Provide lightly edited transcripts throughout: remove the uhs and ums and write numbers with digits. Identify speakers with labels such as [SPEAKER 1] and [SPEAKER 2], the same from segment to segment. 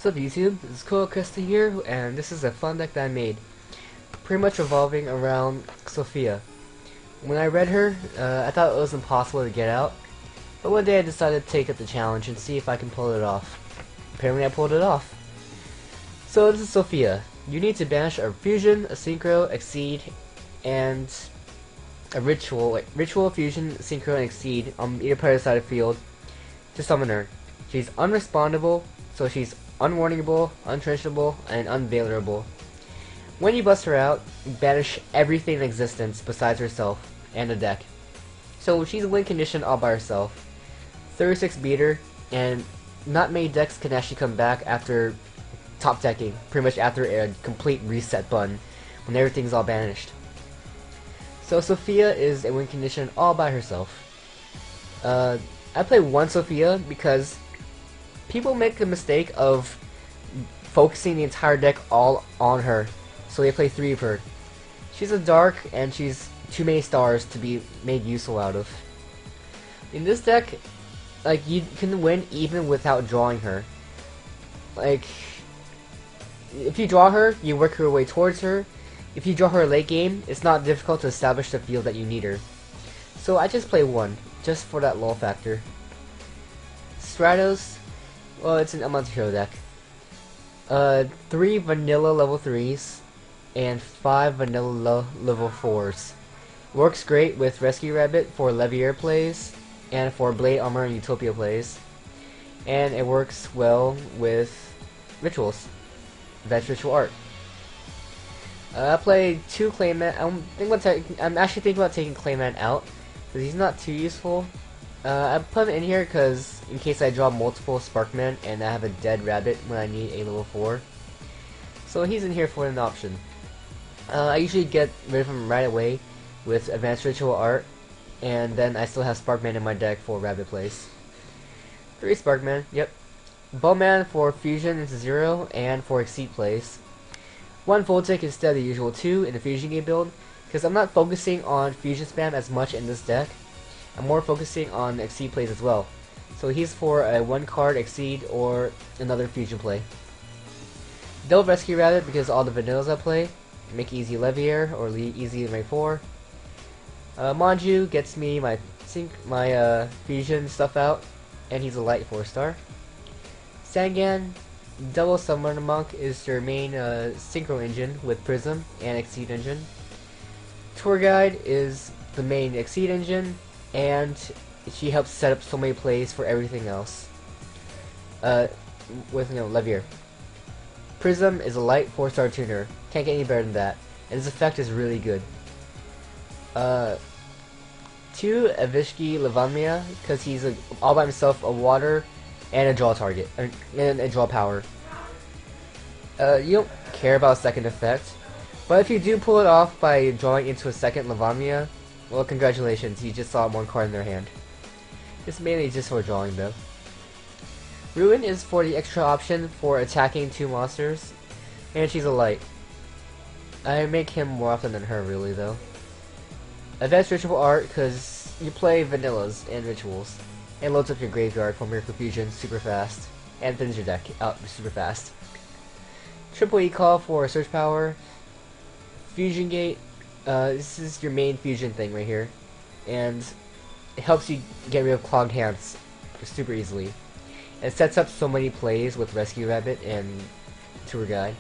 [SPEAKER 1] What's up YouTube, this is ChroahCresta here, and this is a fun deck that I made, pretty much revolving around Sophia. When I read her, I thought it was impossible to get out, but one day I decided to take up the challenge and see if I can pull it off. Apparently I pulled it off. So this is Sophia. You need to banish a fusion, a synchro, exceed, and a ritual, fusion, synchro, and exceed on either part of the side of the field to summon her. She's unrespondable, so she's unwarningable, untrenchable, and unveilable. When you bust her out, banish everything in existence besides herself and the deck. So she's a win condition all by herself. 36 beater, and not many decks can actually come back after top decking, pretty much after a complete reset button, when everything's all banished. So Sophia is a win condition all by herself. I play one Sophia because people make the mistake of focusing the entire deck all on her, so they play 3 of her. She's a dark, and she's too many stars to be made useful out of. In this deck, like, you can win even without drawing her. Like, if you draw her, you work your way towards her. If you draw her late game, it's not difficult to establish the field that you need her. So I just play one, just for that lull factor. Stratos, well, it's an Elemental Hero deck. 3 vanilla level 3s and 5 vanilla level 4s. Works great with Rescue Rabbit for Levier plays and for Blade Armor and Utopia plays. And it works well with rituals. That's ritual art. I play 2 Clayman. I'm actually thinking about taking Clayman out because he's not too useful. I put him in here because in case I draw multiple Sparkmen and I have a dead rabbit when I need a level 4. So he's in here for an option. I usually get rid of him right away with Advanced Ritual Art, and then I still have Sparkman in my deck for rabbit plays. 3 Sparkman, yep. Bowman for Fusion into 0 and for Exceed plays. 1 Voltic instead of the usual 2 in the Fusion game build, because I'm not focusing on Fusion spam as much in this deck. I'm more focusing on Exceed plays as well. So he's for a 1 card Exceed or another Fusion play. Double Rescue Rabbit because all the vanillas I play make easy Levier or easy Rank 4. Manju gets me my Fusion stuff out, and he's a light 4-star. Sangan, Double Summoner Monk is your main Synchro engine with Prism and Exceed engine. Tour Guide is the main Exceed engine, and she helps set up so many plays for everything else. With Levier. Prism is a light 4-star tuner. Can't get any better than that. And his effect is really good. 2 Avishki Lavamia, because he's all by himself a water and a draw target, and a draw power. You don't care about second effect, but if you do pull it off by drawing into a second Lavamia, well, congratulations, you just saw 1 card in their hand. It's mainly just for drawing though. Ruin is for the extra option for attacking 2 monsters, and she's a light. I make him more often than her really though. Advanced Ritual Art because you play vanillas and rituals, and loads up your graveyard for Miracle Fusion super fast, and thins your deck out super fast. Triple E-Call for Search Power. Fusion Gate, this is your main fusion thing right here, and it helps you get rid of clogged hands super easily. It sets up so many plays with Rescue Rabbit and Tour Guide.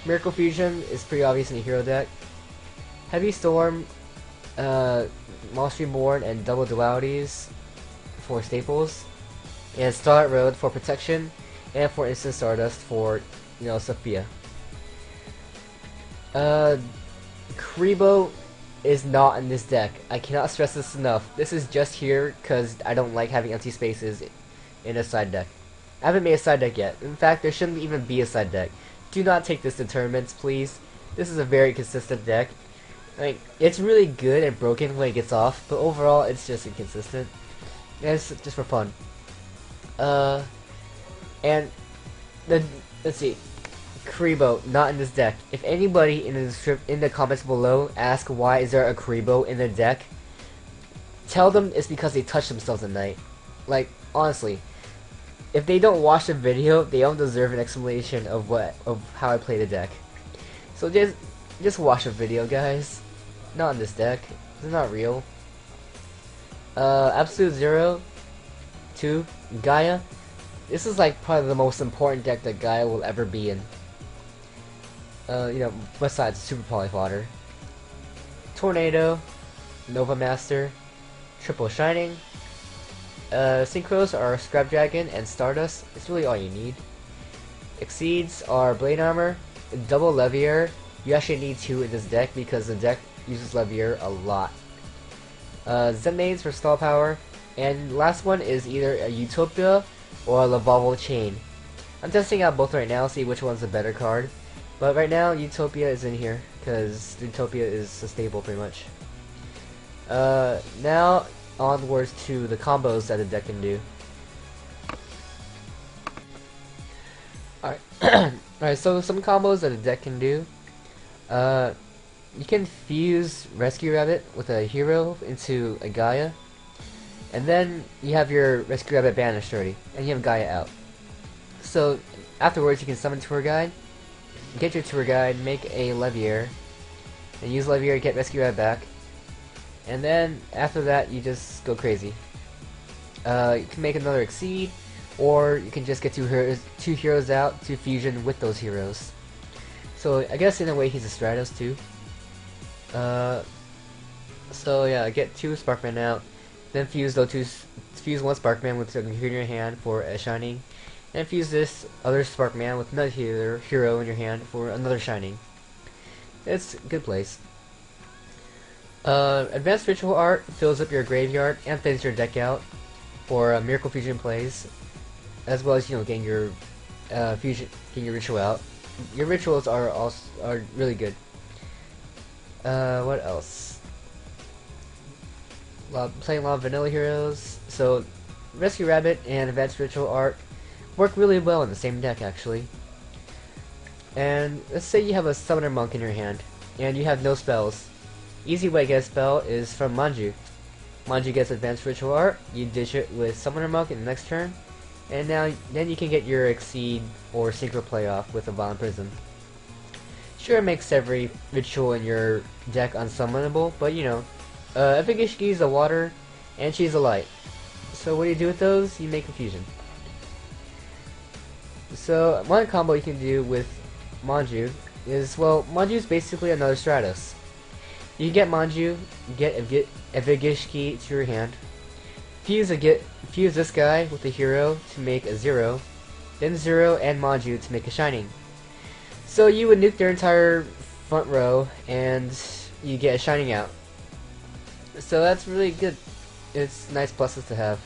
[SPEAKER 1] Miracle Fusion is pretty obvious in the hero deck. Heavy Storm, Monster Reborn, and Double Dualities for staples, and Starlight Road for protection, and for Instant Stardust for, Sophia. CHROAH is not in this deck. I cannot stress this enough. This is just here because I don't like having empty spaces in a side deck. I haven't made a side deck yet. In fact, there shouldn't even be a side deck. Do not take this to tournaments, please. This is a very consistent deck. I mean, it's really good and broken when it gets off, but overall, it's just inconsistent. And it's just for fun. Let's see. CHROAH, not in this deck. If anybody in the comments below ask why is there a CHROAH in the deck, tell them it's because they touch themselves at night. Like, honestly, if they don't watch the video, they don't deserve an explanation of how I play the deck. So just watch the video, guys. Not on this deck. It's not real. Absolute Zero 2 Gaia. This is like probably the most important deck that Gaia will ever be in. You know, besides Super Polyfodder. Tornado, Nova Master, Triple Shining. Synchros are Scrap Dragon and Stardust. It's really all you need. Exceeds are Blade Armor, Double Levier. You actually need 2 in this deck because the deck uses Levier a lot. Zenmaines for Stall Power, and last one is either a Utopia or a Lavalval Chain. I'm testing out both right now, see which one's the better card. But right now, Utopia is in here, because Utopia is a staple pretty much. Now, onwards to the combos that the deck can do. Alright, alright, so some combos that the deck can do. You can fuse Rescue Rabbit with a hero into a Gaia. And then you have your Rescue Rabbit banished already, and you have Gaia out. So, afterwards you can summon Tour Guide, get your Tour Guide, make a Levier, and use Levier to get Rescue Rabbit back. And then, after that, you just go crazy. You can make another Exceed, or you can just get two heroes out to fusion with those heroes. So, I guess in a way he's a Stratos too. So yeah, get 2 Sparkman out, then fuse fuse 1 Sparkman with a hero in your hand for a Shining, and fuse this other Sparkman with another hero in your hand for another Shining. It's a good place. Advanced Ritual Art fills up your graveyard and thins your deck out for Miracle Fusion plays, as well as, you know, getting your getting your ritual out. Your rituals are really good. What else? Playing a lot of vanilla heroes. So, Rescue Rabbit and Advanced Ritual Art work really well in the same deck, actually. And let's say you have a Summoner Monk in your hand, and you have no spells. Easy way to get a spell is from Manju. Manju gets Advanced Ritual Art, you ditch it with Summoner Monk in the next turn, and then you can get your Exceed or Synchro Playoff with a Violent Prism. Sure, it makes every ritual in your deck unsummonable, but you know, Efigishki is a water, and she's a light. So what do you do with those? You make a fusion. So one combo you can do with Manju is, well, Manju is basically another Stratos. You can get Manju, get Efigishki to your hand, fuse this guy with a hero to make a Zero, then Zero and Manju to make a Shining. So you would nuke their entire front row, and you get a Shining out. So that's really good. It's nice pluses to have.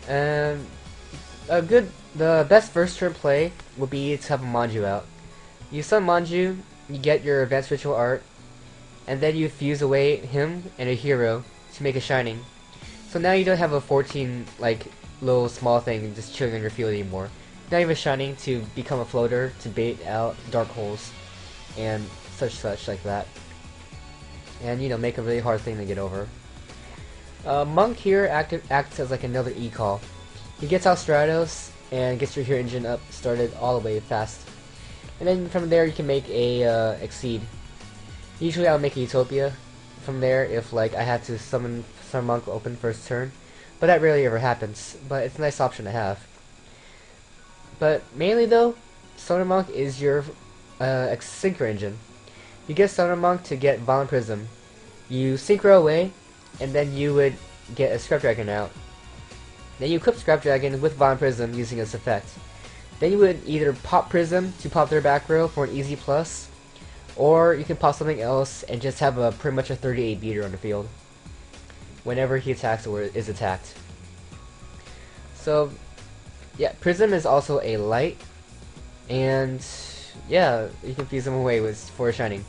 [SPEAKER 1] And the best first turn play would be to have a Manju out. You summon Manju, you get your Advanced Ritual Art, and then you fuse away him and a hero to make a Shining. So now you don't have a 14 like little small thing just chilling on your field anymore. Now you have a Shining to become a floater to bait out dark holes and such like that. And, you know, make a really hard thing to get over. Monk here acts as like another E-call. He gets out Stratos and gets your hero engine up started all the way fast. And then from there you can make a Exceed. Usually I'll make a Utopia from there if like I had to summon Monk open first turn. But that rarely ever happens. But it's a nice option to have. But mainly though, Summoner Monk is your Synchro engine. You get Summoner Monk to get Violent Prism. You Synchro away, and then you would get a Scrap Dragon out. Then you equip Scrap Dragon with Violent Prism using its effect. Then you would either pop Prism to pop their back row for an easy plus, or you can pop something else and just have a pretty much a 38 beater on the field whenever he attacks or is attacked. So yeah, Prism is also a light, and yeah, you can fuse them away for a Shining.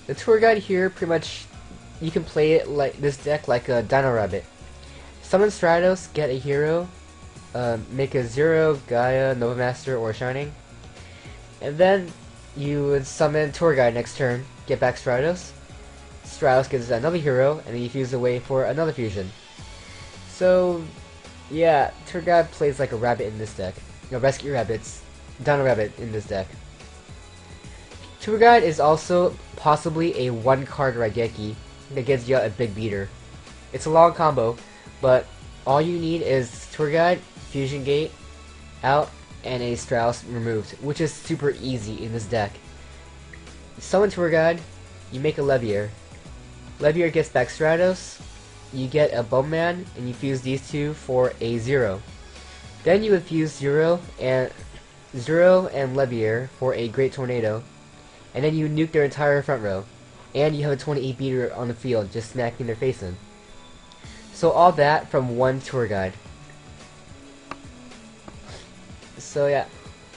[SPEAKER 1] The Tour Guide here, pretty much, you can play it like this deck like a Dino Rabbit. Summon Stratos, get a hero, make a Zero, Gaia, Nova Master, or Shining, and then you would summon Tour Guide next turn, get back Stratos. Stratos gets another hero, and then you fuse away for another fusion. So Yeah, Tour Guide plays like a rabbit in this deck. You know, rescue rabbits, down a rabbit in this deck. Tour Guide is also possibly a one-card Raigeki that gives you a big beater. It's a long combo, but all you need is Tour Guide, Fusion Gate, out, and a Stratos removed, which is super easy in this deck. Summon Tour Guide, you make a Levier. Levier gets back Stratos, you get a Bowman, and you fuse these two for a 0. Then you would fuse Zero and Levier for a Great Tornado, and then you nuke their entire front row, and you have a 28 beater on the field just smacking their face in. So all that from one Tour Guide. So yeah,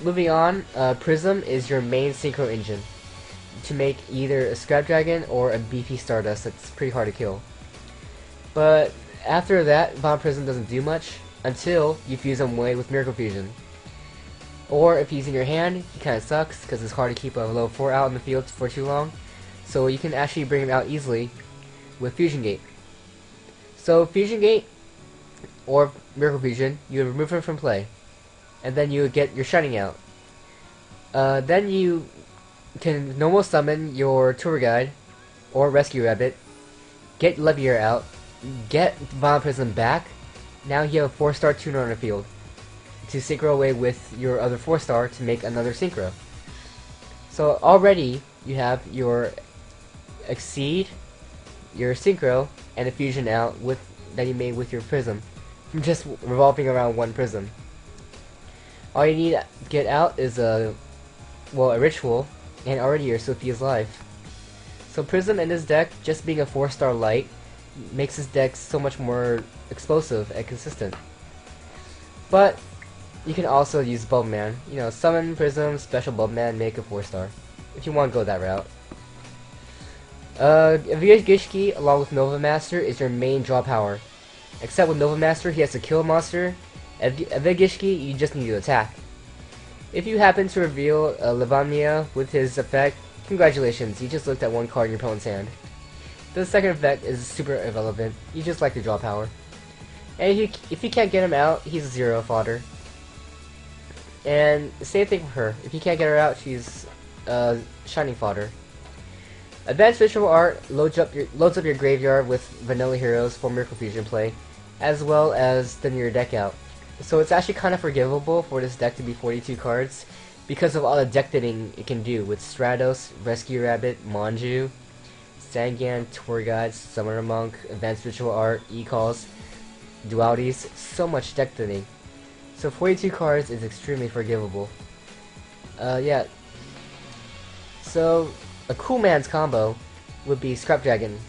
[SPEAKER 1] moving on, Prism is your main synchro engine to make either a Scrap Dragon or a beefy Stardust that's pretty hard to kill. But after that, Von Prism doesn't do much until you fuse him away with Miracle Fusion. Or if he's in your hand, he kind of sucks because it's hard to keep a level 4 out in the field for too long. So you can actually bring him out easily with Fusion Gate. So Fusion Gate or Miracle Fusion, you would remove him from play, and then you would get your Shining out. Then you can normal summon your Tour Guide or Rescue Rabbit, get Levier out, get Von Prism back. Now you have a 4-star tuner on the field to synchro away with your other 4-star to make another synchro. So already you have your Exceed, your synchro, and a fusion out with that you made with your prism from just revolving around one prism. All you need to get out is a ritual, and already your Sophia's life. So Prism in this deck, just being a 4-star light, makes this deck so much more explosive and consistent. But you can also use Bulbman. You know, summon Prism, special Bulbman, make a 4-star if you want to go that route. Gishki along with Nova Master is your main draw power. Except with Nova Master, he has to kill a monster. Gishki, you just need to attack. If you happen to reveal Levania with his effect, congratulations, you just looked at one card in your opponent's hand. The second effect is super irrelevant, you just like the draw power. And if you can't get him out, he's 0 fodder. And same thing for her, if you can't get her out, she's shining fodder. Advanced Visual Art loads up your graveyard with vanilla heroes for Miracle Fusion play, as well as thin your deck out. So it's actually kind of forgivable for this deck to be 42 cards, because of all the deck thinning it can do with Stratos, Rescue Rabbit, Manju, Sangan, Tour Guides, Summoner Monk, Advanced Visual Art, E-Calls, Dualities, so much deck thinning. So 42 cards is extremely forgivable. Yeah. So a cool man's combo would be Scrap Dragon.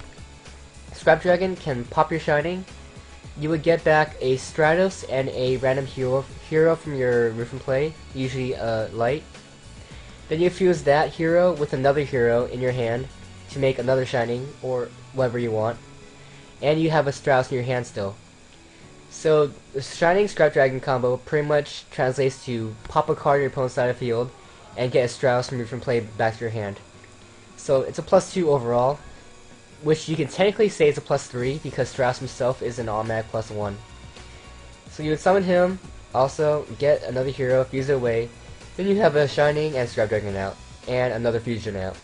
[SPEAKER 1] Scrap Dragon can pop your Shining. You would get back a Stratos and a random hero from your Roof and Play, usually light. Then you fuse that hero with another hero in your hand to make another Shining, or whatever you want. And you have a Stratos in your hand still. So the Shining Scrap Dragon combo pretty much translates to pop a card on your opponent's side of the field and get a Stratos from Roof and Play back to your hand. So it's a +2 overall, which you can technically say is a +3 because Stratos himself is an automatic +1. So you would summon him, also get another hero, fuse it away, then you have a Shining and Scrap Dragon out, and another fusion out.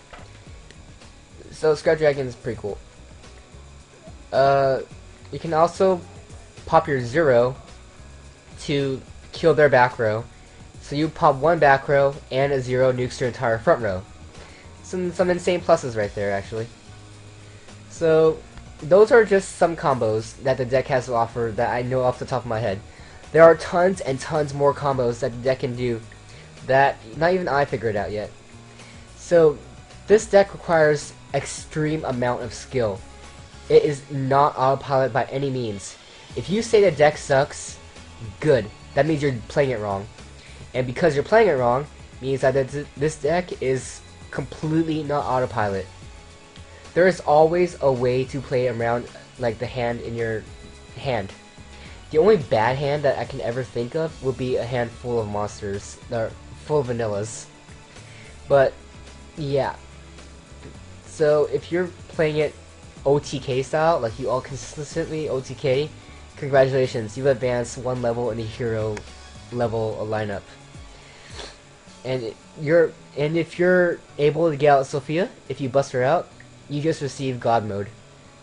[SPEAKER 1] So Scrap Dragon is pretty cool. You can also pop your 0 to kill their back row. So you pop one back row and a 0 nukes your entire front row. Some insane pluses right there, actually. So those are just some combos that the deck has to offer that I know off the top of my head. There are tons and tons more combos that the deck can do that not even I figured out yet. So this deck requires extreme amount of skill. It is not autopilot by any means. If you say the deck sucks, good. That means you're playing it wrong. And because you're playing it wrong, means that this deck is completely not autopilot. There is always a way to play around like the hand in your hand. The only bad hand that I can ever think of would be a hand full of monsters that are full of vanillas. But yeah. So if you're playing it OTK style, like you all consistently OTK, Congratulations, you've advanced one level in the hero level lineup. And if you're able to get out Sophia, if you bust her out, you just receive God mode.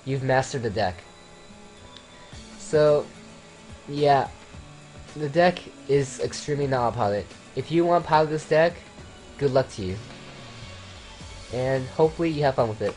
[SPEAKER 1] You've mastered the deck. So, yeah, the deck is extremely not pilot. If you want to pilot this deck, good luck to you. And hopefully you have fun with it.